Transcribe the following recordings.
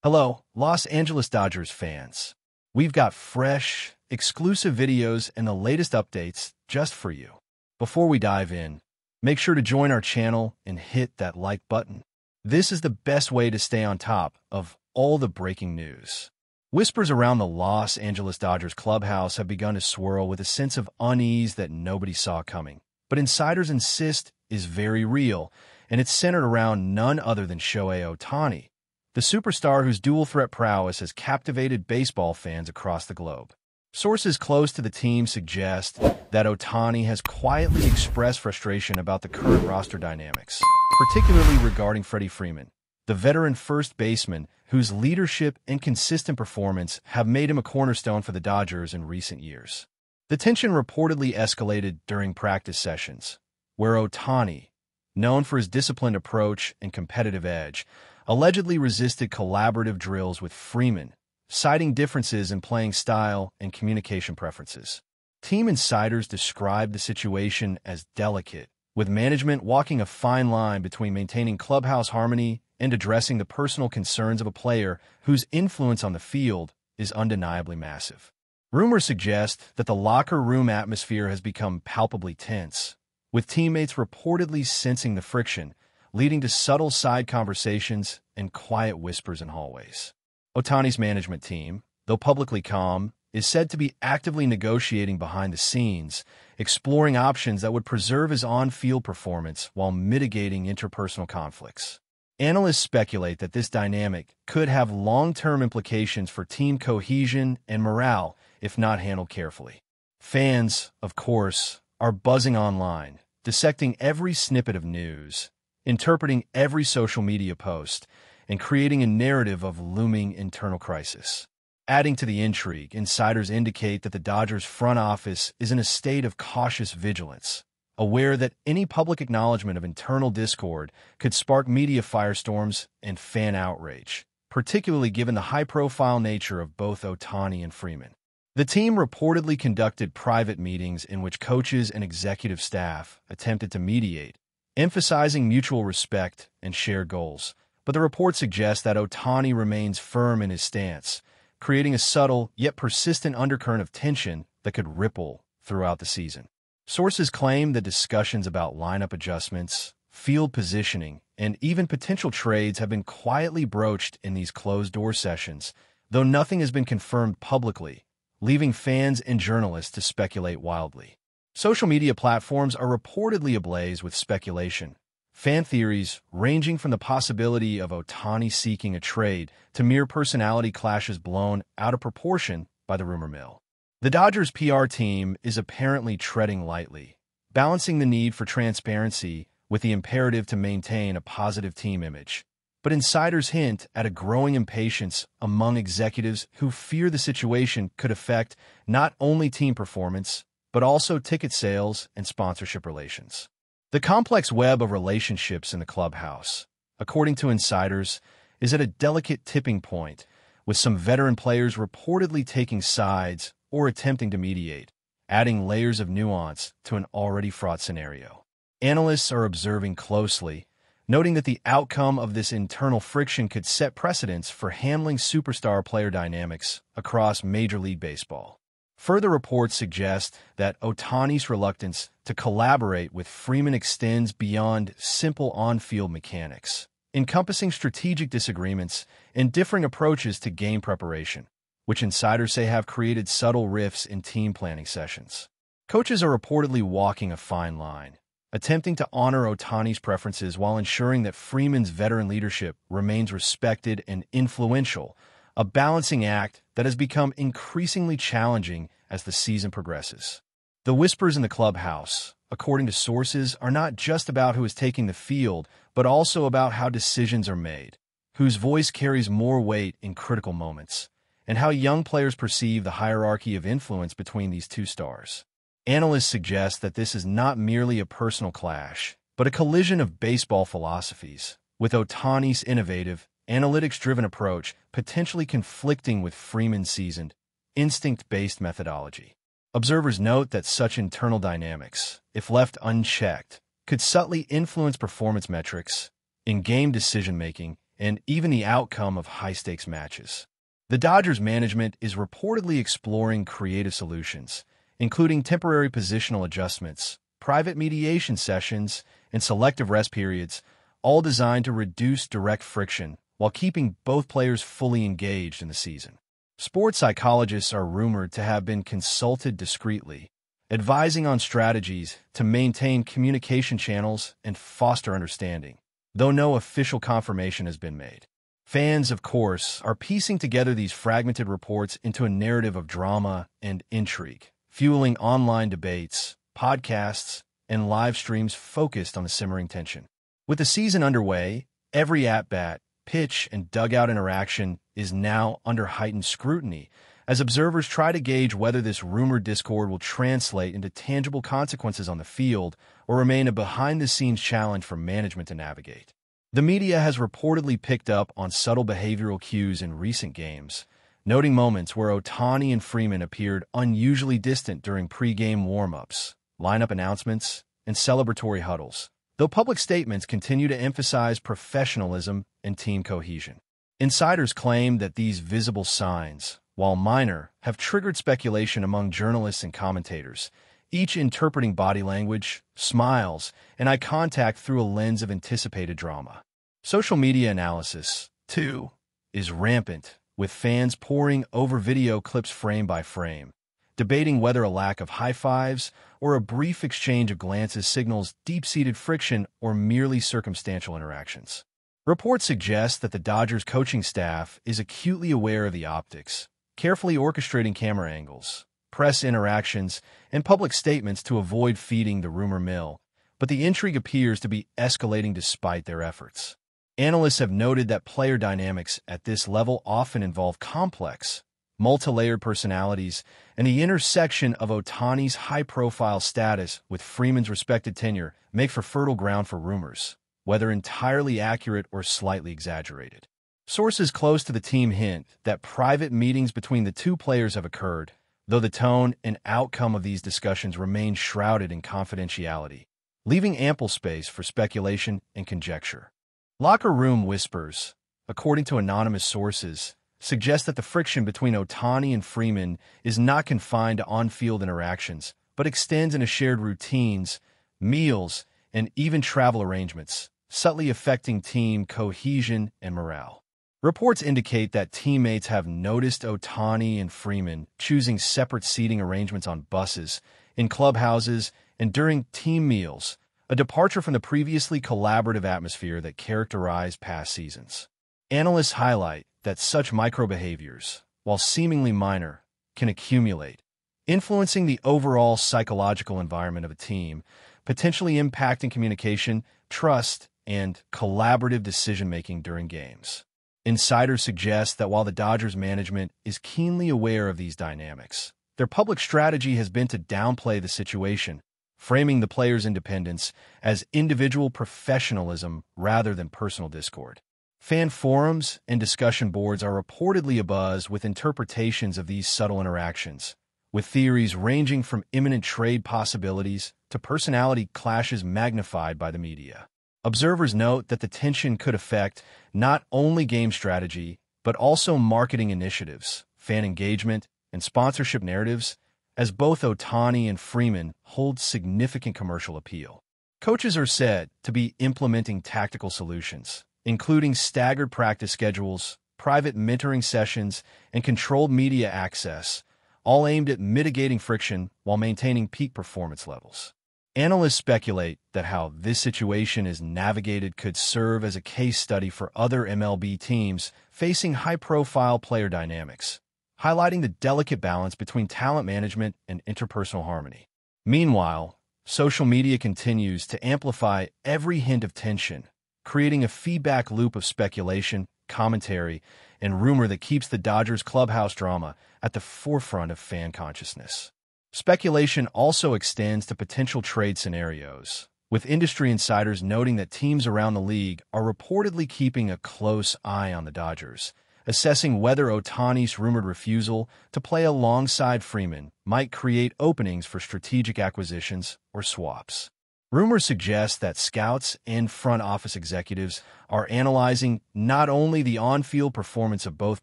Hello, Los Angeles Dodgers fans. We've got fresh, exclusive videos and the latest updates just for you. Before we dive in, make sure to join our channel and hit that like button. This is the best way to stay on top of all the breaking news. Whispers around the Los Angeles Dodgers clubhouse have begun to swirl with a sense of unease that nobody saw coming. But insiders insist is very real, and it's centered around none other than Shohei OHTANI, the superstar whose dual-threat prowess has captivated baseball fans across the globe. Sources close to the team suggest that OHTANI has quietly expressed frustration about the current roster dynamics, particularly regarding FREEMAN, the veteran first baseman whose leadership and consistent performance have made him a cornerstone for the Dodgers in recent years. The tension reportedly escalated during practice sessions, where OHTANI, known for his disciplined approach and competitive edge, allegedly resisted collaborative drills with FREEMAN, citing differences in playing style and communication preferences. Team insiders described the situation as delicate, with management walking a fine line between maintaining clubhouse harmony and addressing the personal concerns of a player whose influence on the field is undeniably massive. Rumors suggest that the locker room atmosphere has become palpably tense, with teammates reportedly sensing the friction, leading to subtle side conversations and quiet whispers in hallways. OHTANI's management team, though publicly calm, is said to be actively negotiating behind the scenes, exploring options that would preserve his on-field performance while mitigating interpersonal conflicts. Analysts speculate that this dynamic could have long-term implications for team cohesion and morale if not handled carefully. Fans, of course, are buzzing online, dissecting every snippet of news, interpreting every social media post, and creating a narrative of looming internal crisis. Adding to the intrigue, insiders indicate that the Dodgers front office is in a state of cautious vigilance, aware that any public acknowledgement of internal discord could spark media firestorms and fan outrage, particularly given the high-profile nature of both OHTANI and FREEMAN. The team reportedly conducted private meetings in which coaches and executive staff attempted to mediate, emphasizing mutual respect and shared goals. But the report suggests that OHTANI remains firm in his stance, creating a subtle yet persistent undercurrent of tension that could ripple throughout the season. Sources claim that discussions about lineup adjustments, field positioning, and even potential trades have been quietly broached in these closed-door sessions, though nothing has been confirmed publicly, leaving fans and journalists to speculate wildly. Social media platforms are reportedly ablaze with speculation, fan theories ranging from the possibility of OHTANI seeking a trade to mere personality clashes blown out of proportion by the rumor mill. The Dodgers' PR team is apparently treading lightly, balancing the need for transparency with the imperative to maintain a positive team image. But insiders hint at a growing impatience among executives who fear the situation could affect not only team performance, but also ticket sales and sponsorship relations. The complex web of relationships in the clubhouse, according to insiders, is at a delicate tipping point, with some veteran players reportedly taking sides or attempting to mediate, adding layers of nuance to an already fraught scenario. Analysts are observing closely, noting that the outcome of this internal friction could set precedents for handling superstar player dynamics across Major League Baseball. Further reports suggest that OHTANI's reluctance to collaborate with FREEMAN extends beyond simple on-field mechanics, encompassing strategic disagreements and differing approaches to game preparation, which insiders say have created subtle rifts in team planning sessions. Coaches are reportedly walking a fine line, attempting to honor OHTANI's preferences while ensuring that FREEMAN's veteran leadership remains respected and influential, a balancing act that has become increasingly challenging as the season progresses. The whispers in the clubhouse, according to sources, are not just about who is taking the field, but also about how decisions are made, whose voice carries more weight in critical moments, and how young players perceive the hierarchy of influence between these two stars. Analysts suggest that this is not merely a personal clash, but a collision of baseball philosophies, with OHTANI's innovative, analytics-driven approach potentially conflicting with FREEMAN's seasoned, instinct-based methodology. Observers note that such internal dynamics, if left unchecked, could subtly influence performance metrics, in-game decision-making, and even the outcome of high-stakes matches. The Dodgers management is reportedly exploring creative solutions, including temporary positional adjustments, private mediation sessions, and selective rest periods, all designed to reduce direct friction while keeping both players fully engaged in the season. Sports psychologists are rumored to have been consulted discreetly, advising on strategies to maintain communication channels and foster understanding, though no official confirmation has been made. Fans, of course, are piecing together these fragmented reports into a narrative of drama and intrigue, fueling online debates, podcasts, and live streams focused on the simmering tension. With the season underway, every at-bat, pitch, and dugout interaction is now under heightened scrutiny as observers try to gauge whether this rumored discord will translate into tangible consequences on the field or remain a behind-the-scenes challenge for management to navigate. The media has reportedly picked up on subtle behavioral cues in recent games, noting moments where OHTANI and Freeman appeared unusually distant during pre-game warm-ups, lineup announcements, and celebratory huddles, though public statements continue to emphasize professionalism and team cohesion. Insiders claim that these visible signs, while minor, have triggered speculation among journalists and commentators, each interpreting body language, smiles, and eye contact through a lens of anticipated drama. Social media analysis, too, is rampant, with fans poring over video clips frame by frame, debating whether a lack of high fives or a brief exchange of glances signals deep-seated friction or merely circumstantial interactions. Reports suggest that the Dodgers coaching staff is acutely aware of the optics, carefully orchestrating camera angles, press interactions, and public statements to avoid feeding the rumor mill, but the intrigue appears to be escalating despite their efforts. Analysts have noted that player dynamics at this level often involve complex, multi-layered personalities, and the intersection of OHTANI's high-profile status with Freeman's respected tenure make for fertile ground for rumors, whether entirely accurate or slightly exaggerated. Sources close to the team hint that private meetings between the two players have occurred, though the tone and outcome of these discussions remain shrouded in confidentiality, leaving ample space for speculation and conjecture. Locker room whispers, according to anonymous sources, suggest that the friction between OHTANI and Freeman is not confined to on-field interactions, but extends into shared routines, meals, and even travel arrangements, subtly affecting team cohesion and morale. Reports indicate that teammates have noticed OHTANI and Freeman choosing separate seating arrangements on buses, in clubhouses, and during team meals, a departure from the previously collaborative atmosphere that characterized past seasons. Analysts highlight that such micro-behaviors, while seemingly minor, can accumulate, influencing the overall psychological environment of a team, potentially impacting communication, trust, and collaborative decision-making during games. Insiders suggest that while the Dodgers management is keenly aware of these dynamics, their public strategy has been to downplay the situation, framing the players' independence as individual professionalism rather than personal discord. Fan forums and discussion boards are reportedly abuzz with interpretations of these subtle interactions, with theories ranging from imminent trade possibilities to personality clashes magnified by the media. Observers note that the tension could affect not only game strategy, but also marketing initiatives, fan engagement, and sponsorship narratives, as both OHTANI and Freeman hold significant commercial appeal. Coaches are said to be implementing tactical solutions, including staggered practice schedules, private mentoring sessions, and controlled media access, all aimed at mitigating friction while maintaining peak performance levels. Analysts speculate that how this situation is navigated could serve as a case study for other MLB teams facing high-profile player dynamics, highlighting the delicate balance between talent management and interpersonal harmony. Meanwhile, social media continues to amplify every hint of tension, creating a feedback loop of speculation, commentary, and rumor that keeps the Dodgers clubhouse drama at the forefront of fan consciousness. Speculation also extends to potential trade scenarios, with industry insiders noting that teams around the league are reportedly keeping a close eye on the Dodgers, assessing whether OHTANI's rumored refusal to play alongside Freeman might create openings for strategic acquisitions or swaps. Rumors suggest that scouts and front office executives are analyzing not only the on-field performance of both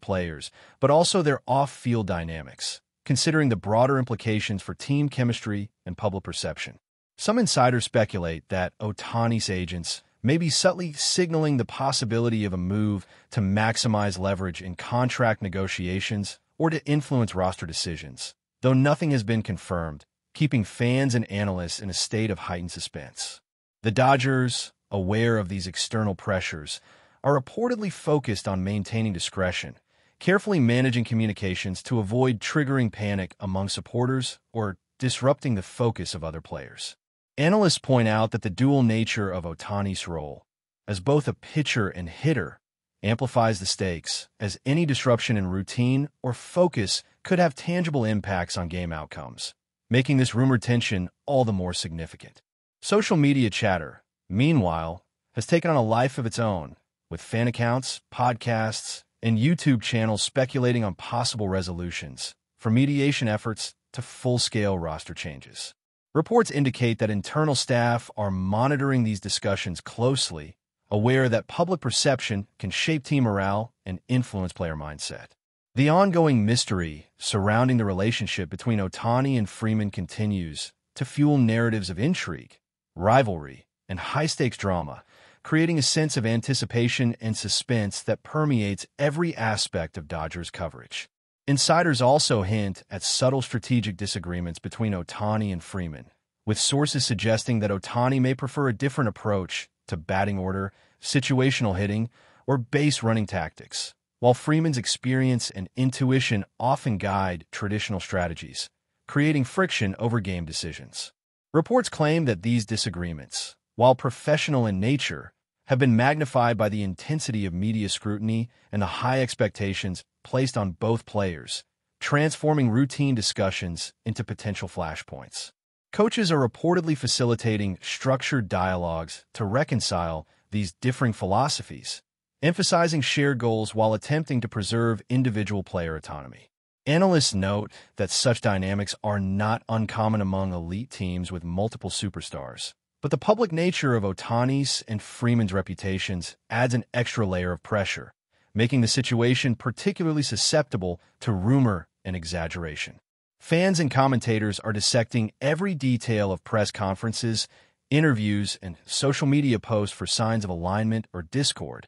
players, but also their off-field dynamics, considering the broader implications for team chemistry and public perception. Some insiders speculate that Ohtani's agents may be subtly signaling the possibility of a move to maximize leverage in contract negotiations or to influence roster decisions, though nothing has been confirmed, keeping fans and analysts in a state of heightened suspense. The Dodgers, aware of these external pressures, are reportedly focused on maintaining discretion, carefully managing communications to avoid triggering panic among supporters or disrupting the focus of other players. Analysts point out that the dual nature of Ohtani's role, as both a pitcher and hitter, amplifies the stakes, as any disruption in routine or focus could have tangible impacts on game outcomes, making this rumored tension all the more significant. Social media chatter, meanwhile, has taken on a life of its own, with fan accounts, podcasts, and YouTube channels speculating on possible resolutions, from mediation efforts to full-scale roster changes. Reports indicate that internal staff are monitoring these discussions closely, aware that public perception can shape team morale and influence player mindset. The ongoing mystery surrounding the relationship between Ohtani and Freeman continues to fuel narratives of intrigue, rivalry, and high-stakes drama, creating a sense of anticipation and suspense that permeates every aspect of Dodgers coverage. Insiders also hint at subtle strategic disagreements between Ohtani and Freeman, with sources suggesting that Ohtani may prefer a different approach to batting order, situational hitting, or base running tactics, while Freeman's experience and intuition often guide traditional strategies, creating friction over game decisions. Reports claim that these disagreements, while professional in nature, have been magnified by the intensity of media scrutiny and the high expectations placed on both players, transforming routine discussions into potential flashpoints. Coaches are reportedly facilitating structured dialogues to reconcile these differing philosophies, emphasizing shared goals while attempting to preserve individual player autonomy. Analysts note that such dynamics are not uncommon among elite teams with multiple superstars, but the public nature of Ohtani's and Freeman's reputations adds an extra layer of pressure, making the situation particularly susceptible to rumor and exaggeration. Fans and commentators are dissecting every detail of press conferences, interviews, and social media posts for signs of alignment or discord,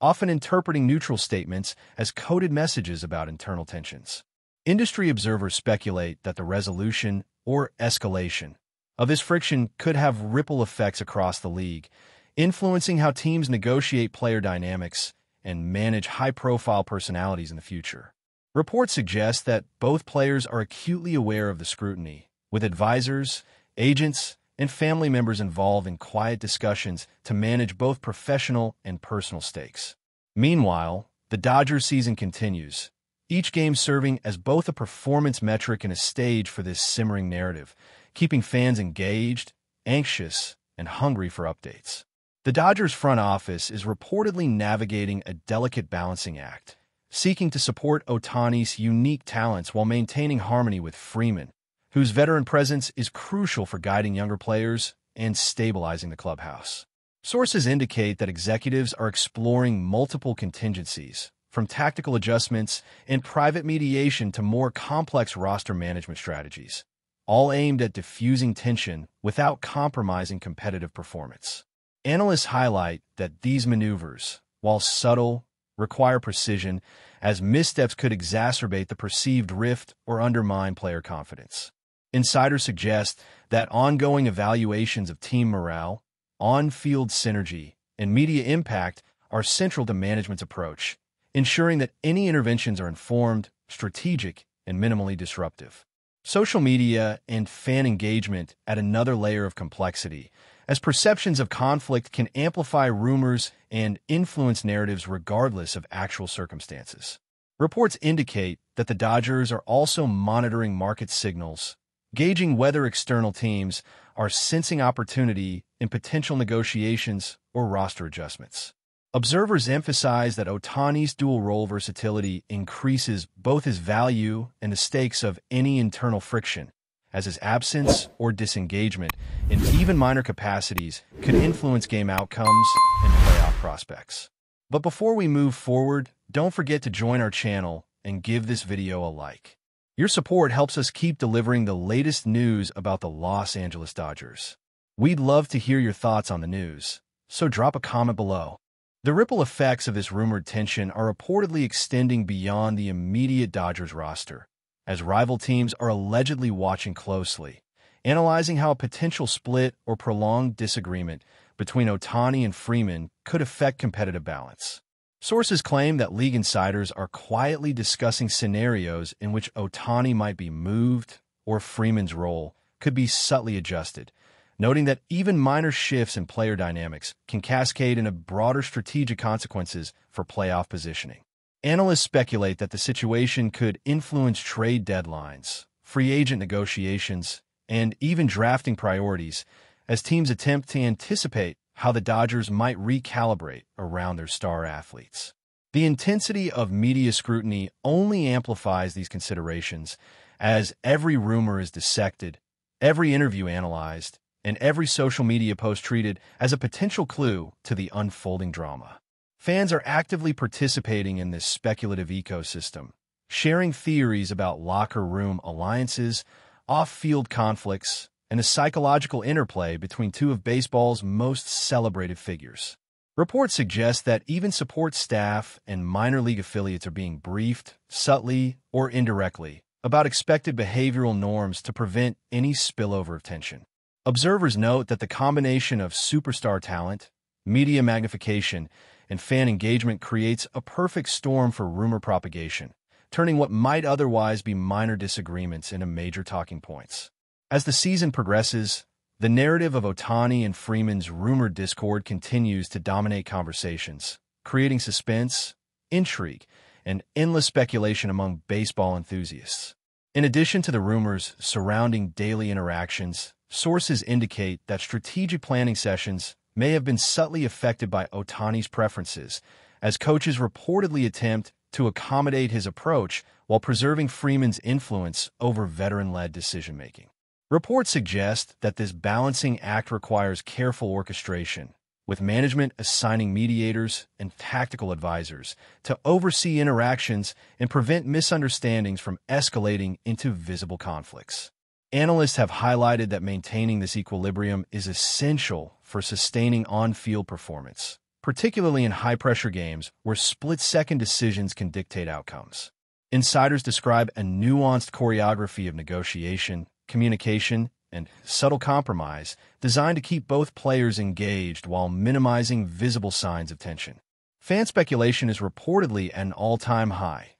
often interpreting neutral statements as coded messages about internal tensions. Industry observers speculate that the resolution or escalation of this friction could have ripple effects across the league, influencing how teams negotiate player dynamics and manage high-profile personalities in the future. Reports suggest that both players are acutely aware of the scrutiny, with advisors, agents, and family members involved in quiet discussions to manage both professional and personal stakes. Meanwhile, the Dodgers season continues, each game serving as both a performance metric and a stage for this simmering narrative, keeping fans engaged, anxious, and hungry for updates. The Dodgers front office is reportedly navigating a delicate balancing act, seeking to support Ohtani's unique talents while maintaining harmony with Freeman, whose veteran presence is crucial for guiding younger players and stabilizing the clubhouse. Sources indicate that executives are exploring multiple contingencies, from tactical adjustments and private mediation to more complex roster management strategies, all aimed at diffusing tension without compromising competitive performance. Analysts highlight that these maneuvers, while subtle, require precision, as missteps could exacerbate the perceived rift or undermine player confidence. Insiders suggest that ongoing evaluations of team morale, on-field synergy, and media impact are central to management's approach, ensuring that any interventions are informed, strategic, and minimally disruptive. Social media and fan engagement add another layer of complexity, as perceptions of conflict can amplify rumors and influence narratives regardless of actual circumstances. Reports indicate that the Dodgers are also monitoring market signals, gauging whether external teams are sensing opportunity in potential negotiations or roster adjustments. Observers emphasize that Ohtani's dual-role versatility increases both his value and the stakes of any internal friction, as his absence or disengagement in even minor capacities could influence game outcomes and playoff prospects. But before we move forward, don't forget to join our channel and give this video a like. Your support helps us keep delivering the latest news about the Los Angeles Dodgers. We'd love to hear your thoughts on the news, so drop a comment below. The ripple effects of this rumored tension are reportedly extending beyond the immediate Dodgers roster, as rival teams are allegedly watching closely, analyzing how a potential split or prolonged disagreement between OHTANI and Freeman could affect competitive balance. Sources claim that league insiders are quietly discussing scenarios in which OHTANI might be moved or Freeman's role could be subtly adjusted, noting that even minor shifts in player dynamics can cascade into broader strategic consequences for playoff positioning. Analysts speculate that the situation could influence trade deadlines, free agent negotiations, and even drafting priorities as teams attempt to anticipate how the Dodgers might recalibrate around their star athletes. The intensity of media scrutiny only amplifies these considerations as every rumor is dissected, every interview analyzed, and every social media post treated as a potential clue to the unfolding drama. Fans are actively participating in this speculative ecosystem, sharing theories about locker room alliances, off-field conflicts, and the psychological interplay between two of baseball's most celebrated figures. Reports suggest that even support staff and minor league affiliates are being briefed, subtly or indirectly, about expected behavioral norms to prevent any spillover of tension. Observers note that the combination of superstar talent, media magnification, and fan engagement creates a perfect storm for rumor propagation, turning what might otherwise be minor disagreements into major talking points. As the season progresses, the narrative of OHTANI and Freeman's rumored discord continues to dominate conversations, creating suspense, intrigue, and endless speculation among baseball enthusiasts. In addition to the rumors surrounding daily interactions, sources indicate that strategic planning sessions may have been subtly affected by OHTANI's preferences, as coaches reportedly attempt to accommodate his approach while preserving Freeman's influence over veteran-led decision-making. Reports suggest that this balancing act requires careful orchestration, with management assigning mediators and tactical advisors to oversee interactions and prevent misunderstandings from escalating into visible conflicts. Analysts have highlighted that maintaining this equilibrium is essential for sustaining on-field performance, particularly in high-pressure games where split-second decisions can dictate outcomes. Insiders describe a nuanced choreography of negotiation, communication, and subtle compromise designed to keep both players engaged while minimizing visible signs of tension. Fan speculation is reportedly at an all-time high,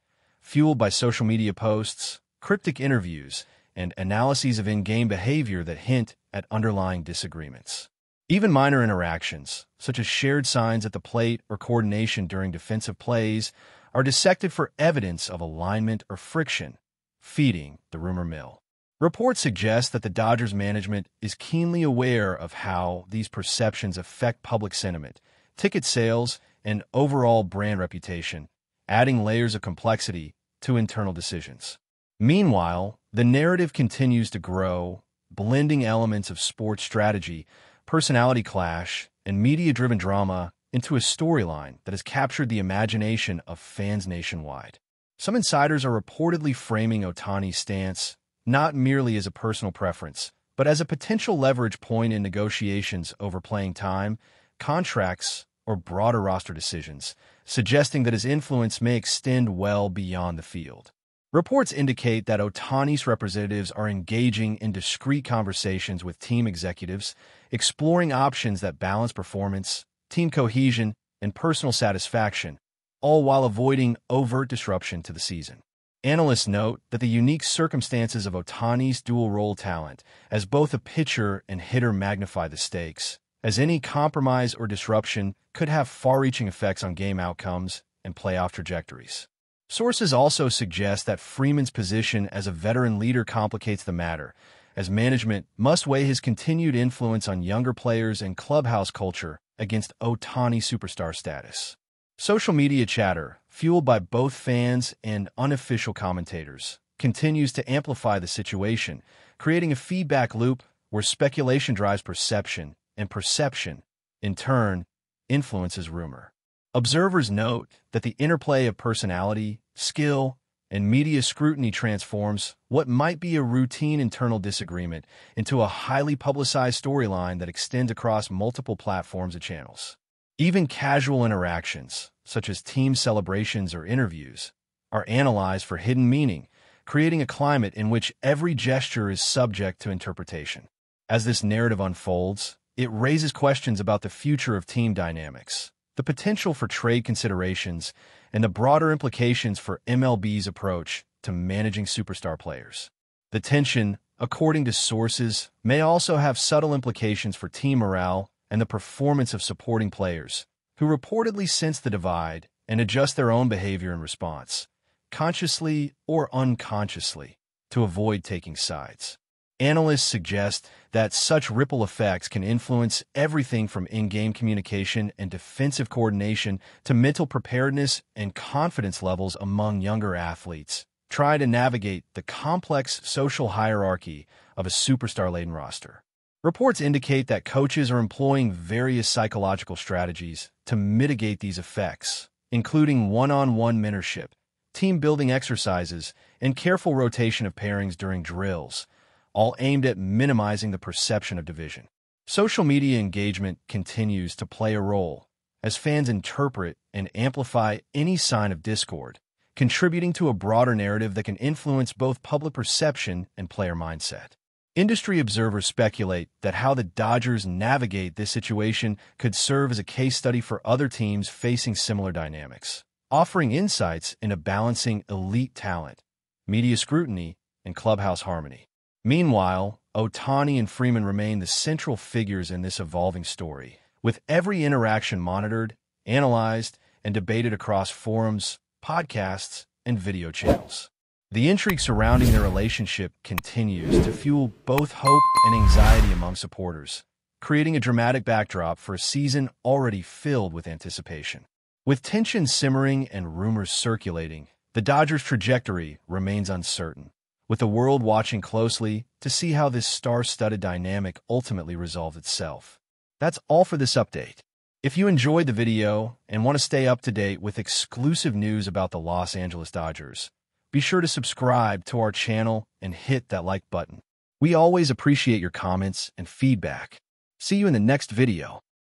fueled by social media posts, cryptic interviews, and analyses of in-game behavior that hint at underlying disagreements. Even minor interactions, such as shared signs at the plate or coordination during defensive plays, are dissected for evidence of alignment or friction, feeding the rumor mill. Reports suggest that the Dodgers management is keenly aware of how these perceptions affect public sentiment, ticket sales, and overall brand reputation, adding layers of complexity to internal decisions. Meanwhile, the narrative continues to grow, blending elements of sports strategy, personality clash, and media-driven drama into a storyline that has captured the imagination of fans nationwide. Some insiders are reportedly framing OHTANI's stance not merely as a personal preference, but as a potential leverage point in negotiations over playing time, contracts, or broader roster decisions, suggesting that his influence may extend well beyond the field. Reports indicate that OHTANI's representatives are engaging in discreet conversations with team executives, exploring options that balance performance, team cohesion, and personal satisfaction, all while avoiding overt disruption to the season. Analysts note that the unique circumstances of OHTANI's dual-role talent as both a pitcher and hitter magnify the stakes, as any compromise or disruption could have far-reaching effects on game outcomes and playoff trajectories. Sources also suggest that Freeman's position as a veteran leader complicates the matter, as management must weigh his continued influence on younger players and clubhouse culture against OHTANI superstar status. Social media chatter, fueled by both fans and unofficial commentators, continues to amplify the situation, creating a feedback loop where speculation drives perception, and perception, in turn, influences rumor. Observers note that the interplay of personality, skill, and media scrutiny transforms what might be a routine internal disagreement into a highly publicized storyline that extends across multiple platforms and channels. Even casual interactions, such as team celebrations or interviews, are analyzed for hidden meaning, creating a climate in which every gesture is subject to interpretation. As this narrative unfolds, it raises questions about the future of team dynamics, the potential for trade considerations, and the broader implications for MLB's approach to managing superstar players. The tension, according to sources, may also have subtle implications for team morale and the performance of supporting players, who reportedly sense the divide and adjust their own behavior in response, consciously or unconsciously, to avoid taking sides. Analysts suggest that such ripple effects can influence everything from in-game communication and defensive coordination to mental preparedness and confidence levels among younger athletes, trying to navigate the complex social hierarchy of a superstar-laden roster. Reports indicate that coaches are employing various psychological strategies to mitigate these effects, including one-on-one mentorship, team-building exercises, and careful rotation of pairings during drills, all aimed at minimizing the perception of division. Social media engagement continues to play a role as fans interpret and amplify any sign of discord, contributing to a broader narrative that can influence both public perception and player mindset. Industry observers speculate that how the Dodgers navigate this situation could serve as a case study for other teams facing similar dynamics, offering insights into balancing elite talent, media scrutiny, and clubhouse harmony. Meanwhile, OHTANI and Freeman remain the central figures in this evolving story, with every interaction monitored, analyzed, and debated across forums, podcasts, and video channels. The intrigue surrounding their relationship continues to fuel both hope and anxiety among supporters, creating a dramatic backdrop for a season already filled with anticipation. With tension simmering and rumors circulating, the Dodgers' trajectory remains uncertain, with the world watching closely to see how this star-studded dynamic ultimately resolves itself. That's all for this update. If you enjoyed the video and want to stay up to date with exclusive news about the Los Angeles Dodgers, be sure to subscribe to our channel and hit that like button. We always appreciate your comments and feedback. See you in the next video.